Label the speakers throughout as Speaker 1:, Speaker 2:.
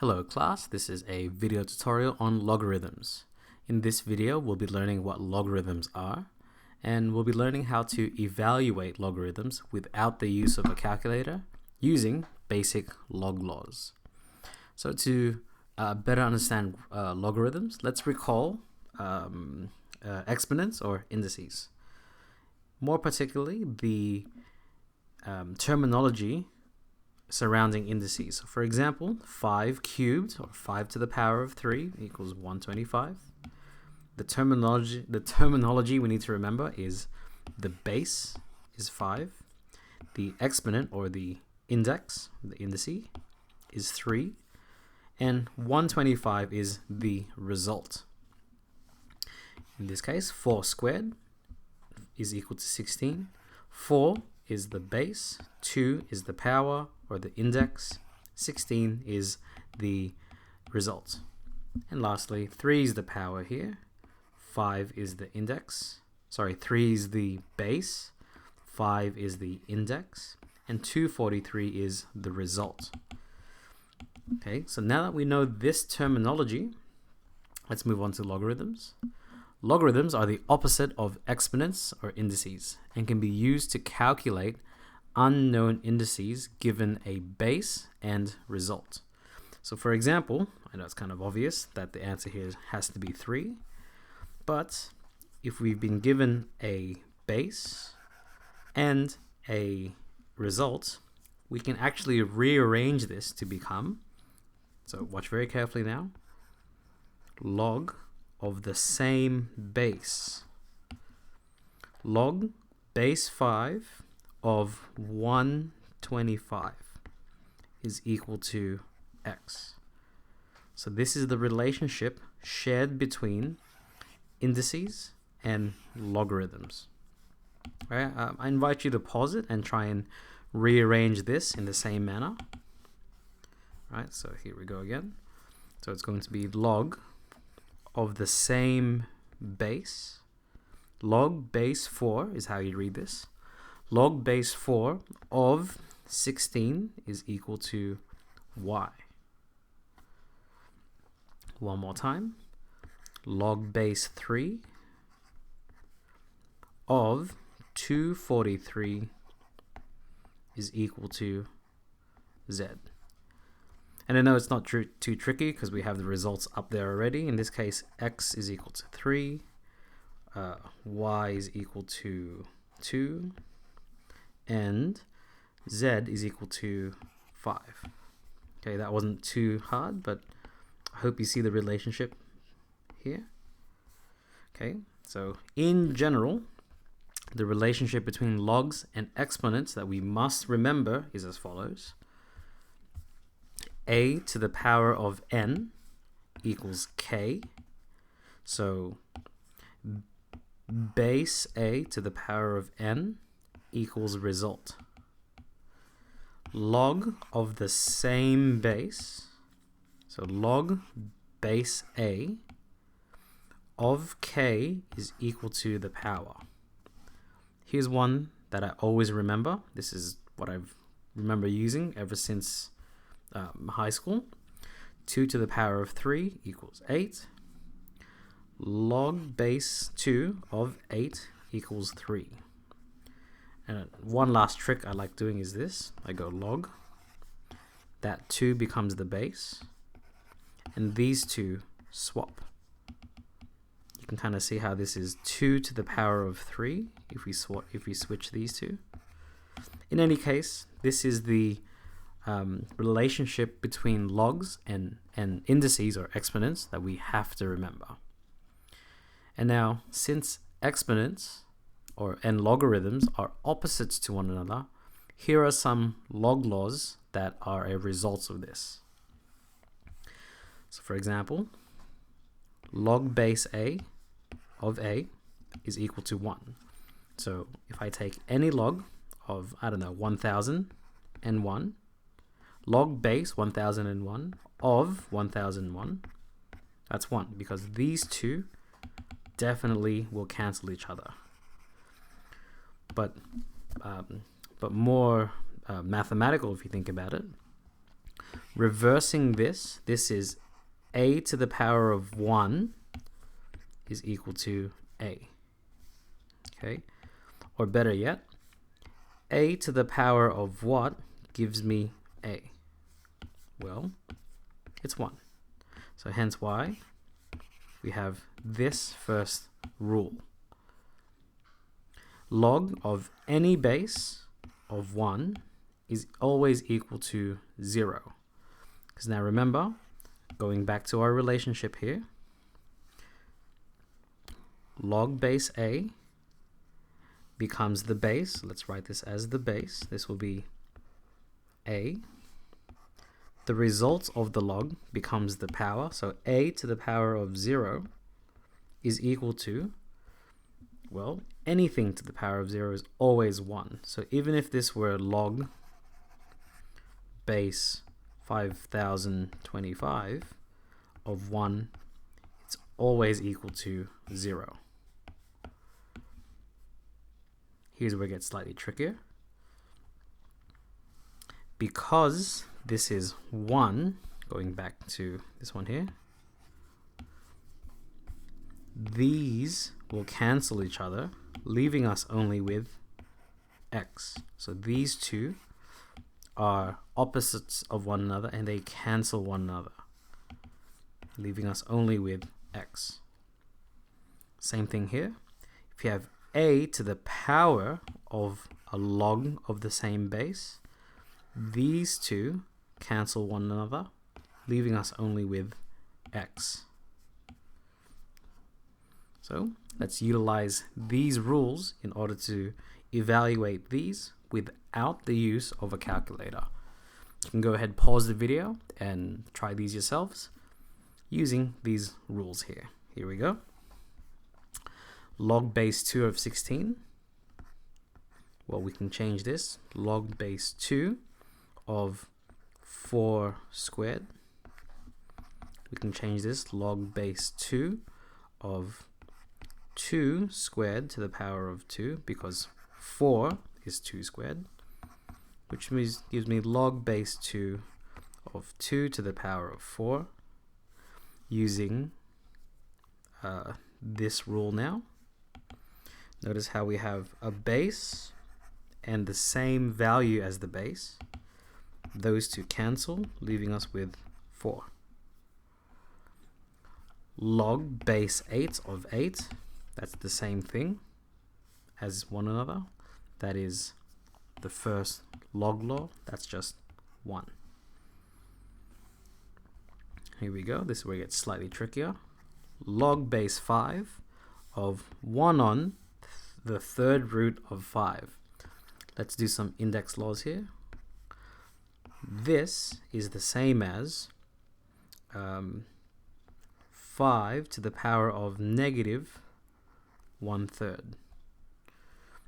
Speaker 1: Hello class, this is a video tutorial on logarithms. In this video, we'll be learning what logarithms are, and we'll be learning how to evaluate logarithms without the use of a calculator using basic log laws. So to better understand logarithms, let's recall exponents or indices. More particularly, the terminology surrounding indices. So for example, 5 cubed, or 5 to the power of 3, equals 125. The terminology we need to remember is the base is 5, the exponent or the index, the indice, is 3, and 125 is the result. In this case, 4 squared is equal to 16. 4 is the base, 2 is the power or the index, 16 is the result. And lastly, 3 is the power here, 5 is the index, 3 is the base, 5 is the index, and 243 is the result. Okay, so now that we know this terminology, let's move on to logarithms. Logarithms are the opposite of exponents or indices and can be used to calculate unknown indices given a base and result. So for example, I know it's kind of obvious that the answer here has to be 3, but if we've been given a base and a result, we can actually rearrange this to become, so watch very carefully now, log of the same base. Log base 5 of 125 is equal to x. So this is the relationship shared between indices and logarithms. Right? I invite you to pause it and try and rearrange this in the same manner. Right, so here we go again. So it's going to be log of the same base. Log base 4 is how you read this. Log base 4 of 16 is equal to y. One more time. Log base 3 of 243 is equal to z. And I know it's not too tricky because we have the results up there already. In this case, x is equal to 3, y is equal to 2, and z is equal to 5. Okay, that wasn't too hard, but I hope you see the relationship here. Okay, so in general, the relationship between logs and exponents that we must remember is as follows. A to the power of n equals k. So base a to the power of n equals result. Log of the same base, so log base a of k is equal to the power. Here's one that I always remember. This is what I remember using ever since high school. 2 to the power of 3 equals 8. Log base 2 of 8 equals 3. And one last trick I like doing is this. I go log. That 2 becomes the base. And these two swap. You can kind of see how this is 2 to the power of 3 if we switch these two. In any case, this is the relationship between logs and indices or exponents that we have to remember. And now, since exponents and logarithms are opposites to one another, here are some log laws that are a result of this. So for example, log base a of a is equal to 1. So if I take any log of, 1001, log base 1001 of 1001, that's 1, because these two definitely will cancel each other. But more mathematical if you think about it, Reversing this, this is a to the power of 1 is equal to a. Okay? Or better yet, a to the power of what gives me a? Well, it's 1. So hence why we have this first rule. Log of any base of 1 is always equal to 0. Because now remember, going back to our relationship here, log base a becomes the base. Let's write this as the base. This will be a. The result of the log becomes the power. So a to the power of 0 is equal to, well, anything to the power of 0 is always 1. So even if this were log base 5025 of 1, it's always equal to 0. Here's where it gets slightly trickier. Because this is 1, going back to this one here, these will cancel each other, leaving us only with x. So these two are opposites of one another and they cancel one another, leaving us only with x. Same thing here. If you have a to the power of a log of the same base, these two cancel one another, leaving us only with x. So let's utilize these rules in order to evaluate these without the use of a calculator. You can go ahead, pause the video and try these yourselves using these rules here. Here we go. Log base 2 of 16. Well, we can change this. Log base 2 of 4 squared. We can change this. Log base 2 of 2 squared to the power of 2, because 4 is 2 squared, which gives me log base 2 of 2 to the power of 4 using this rule now. Notice how we have a base and the same value as the base. Those two cancel, leaving us with 4. Log base 8 of 8, that's the same thing as one another. That is the first log law, that's just 1. Here we go, this is where it gets slightly trickier. Log base 5 of 1 on the third root of 5. Let's do some index laws here. This is the same as 5 to the power of negative 1/3.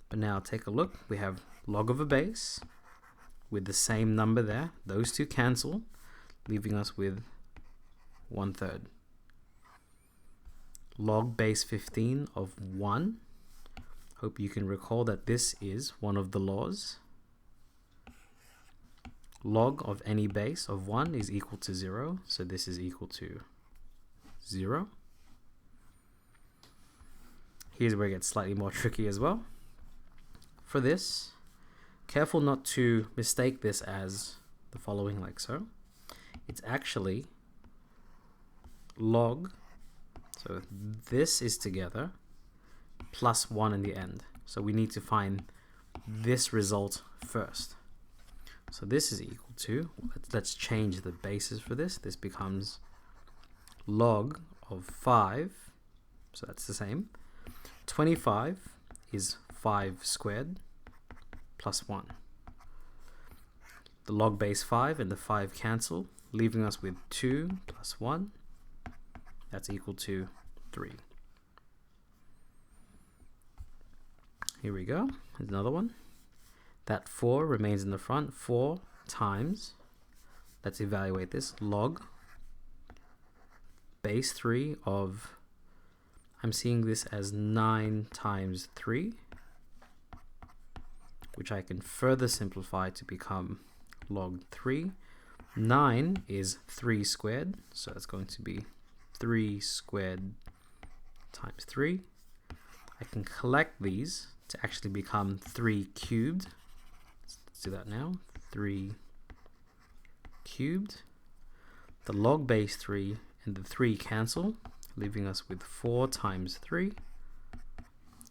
Speaker 1: But now take a look. We have log of a base with the same number there. Those two cancel, leaving us with 1/3. Log base 15 of 1. Hope you can recall that this is one of the laws. Log of any base of 1 is equal to 0, so this is equal to 0. Here's where it gets slightly more tricky as well. For this, careful not to mistake this as the following, like so. It's actually log, so this is together, plus 1 in the end. So we need to find this result first. So this is equal to, let's change the basis for this. This becomes log of 5, so that's the same. 25 is 5 squared plus 1. The log base 5 and the 5 cancel, leaving us with 2 plus 1. That's equal to 3. Here we go. Here's another one. That 4 remains in the front. 4 times, let's evaluate this, log base 3 of, I'm seeing this as 9 times 3, which I can further simplify to become log 3 9 is 3 squared, so it's going to be 3 squared times 3. I can collect these to actually become 3 cubed. Let's do that now. 3 cubed. The log base 3 and the 3 cancel, leaving us with 4 times 3,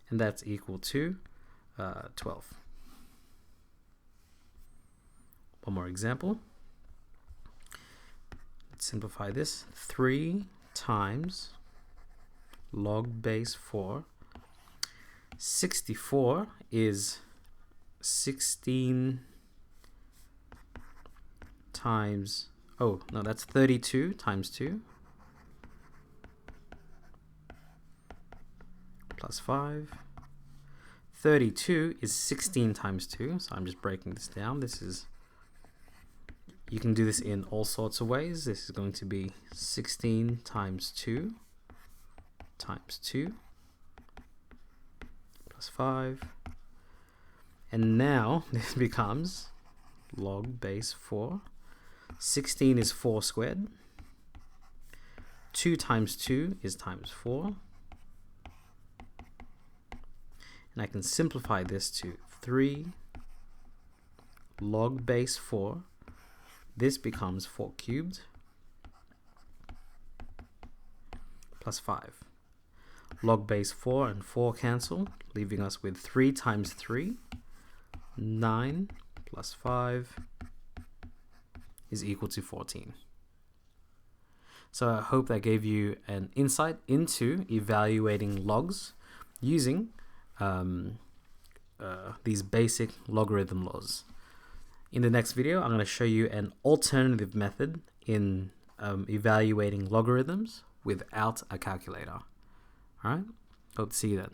Speaker 1: and that's equal to 12. One more example. Let's simplify this. 3 times log base 4. 64 is 16 times, oh no, that's 32 times 2 plus 5. 32 is 16 times 2, so I'm just breaking this down. This is, you can do this in all sorts of ways. This is going to be 16 times 2 times 2 plus 5. And now this becomes log base 4. 16 is 4 squared. 2 times 2 is times 4. And I can simplify this to 3 log base 4. This becomes 4 cubed plus 5. Log base 4 and 4 cancel, leaving us with 3 times 3. 9 plus 5 is equal to 14. So I hope that gave you an insight into evaluating logs using these basic logarithm laws. In the next video, I'm going to show you an alternative method in evaluating logarithms without a calculator. All right, hope to see you then.